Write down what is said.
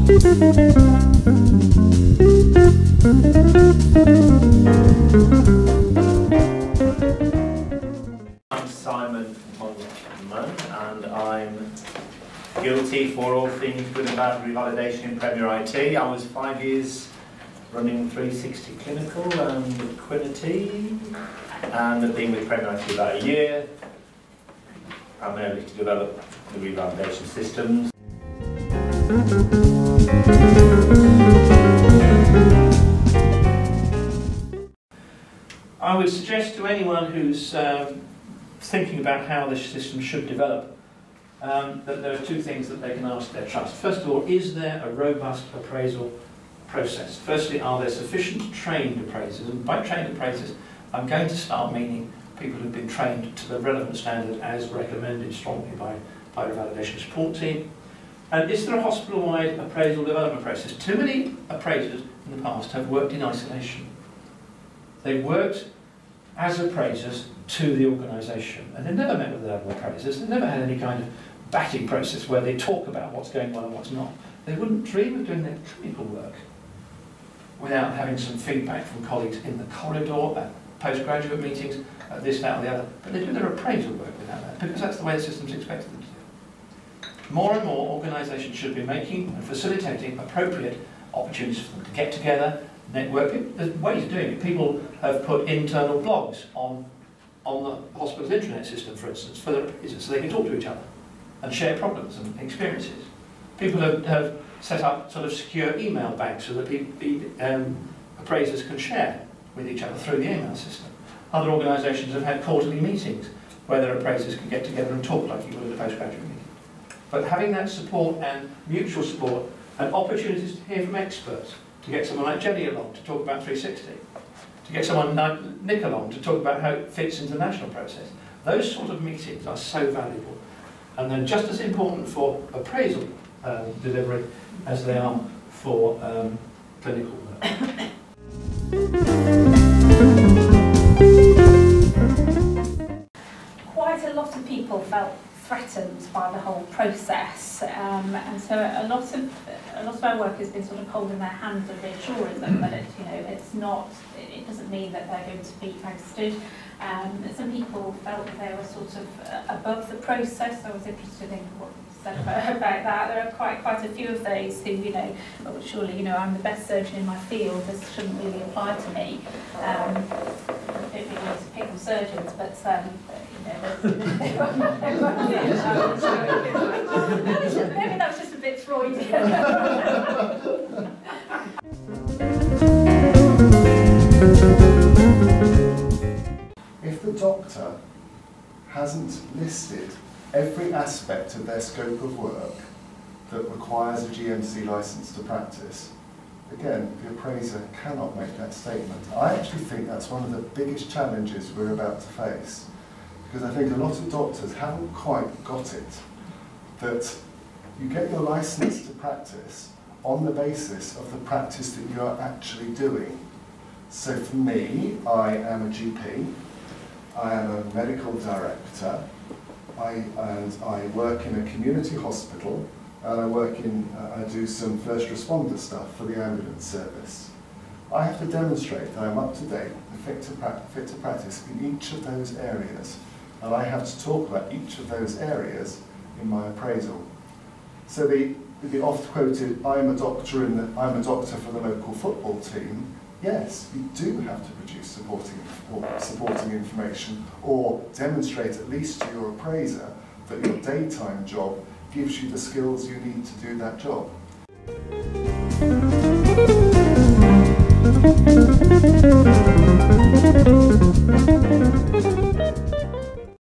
And I'm guilty for all things good and bad revalidation in Premier IT. I was 5 years running 360 Clinical and Liquidity, and I've been with Premier IT about a year, primarily to develop the revalidation systems. I would suggest to anyone who's thinking about how this system should develop that there are two things that they can ask their trust. First of all, is there a robust appraisal process? Firstly, are there sufficient trained appraisers? And by trained appraisers, I'm going to start meaning people who've been trained to the relevant standard as recommended strongly by the Revalidation Support Team. And is there a hospital-wide appraisal development process? Too many appraisers in the past have worked in isolation. They've worked as appraisers to the organisation, and they've never met with the level appraisers. They've never had any kind of batting process where they talk about what's going on and what's not. They wouldn't dream of doing their clinical work without having some feedback from colleagues in the corridor, at postgraduate meetings, at this, that or the other. But they do their appraisal work without that, because that's the way the system's expected them to do. More and more organisations should be making and facilitating appropriate opportunities for them to get together, network. There's ways of doing it. People have put internal blogs on the hospital's intranet system, for instance, for their appraisers, so they can talk to each other and share problems and experiences. People have set up sort of secure email banks so that appraisers can share with each other through the email system. Other organisations have had quarterly meetings where their appraisers can get together and talk like you would at a postgraduate meeting. But having that support and mutual support and opportunities to hear from experts, to get someone like Jenny along to talk about 360, to get someone like Nick along to talk about how it fits into the national process. Those sort of meetings are so valuable, and they're just as important for appraisal delivery as they are for clinical work. Quite a lot of people felt threatened by the whole process, and so a lot of our work has been sort of holding their hands and reassuring them that it doesn't mean that they're going to be ousted. Some people felt that they were sort of above the process. I was interested in what you said about that. There are quite a few of those who, well, surely, I'm the best surgeon in my field, this shouldn't really apply to me. I don't really want to pick on surgeons, but maybe that was just a bit Freudian. If the doctor hasn't listed every aspect of their scope of work that requires a GMC licence to practice, again, the appraiser cannot make that statement. I actually think that's one of the biggest challenges we're about to face, because I think a lot of doctors haven't quite got it, that you get your licence to practice on the basis of the practice that you are actually doing. So for me, I am a GP, I am a medical director, and I work in a community hospital, and I do some first responder stuff for the ambulance service. I have to demonstrate that I'm up to date and fit to practice in each of those areas, and I have to talk about each of those areas in my appraisal. So the oft-quoted I'm a doctor for the local football team. Yes, you do have to produce supporting information, or demonstrate at least to your appraiser that your daytime job gives you the skills you need to do that job.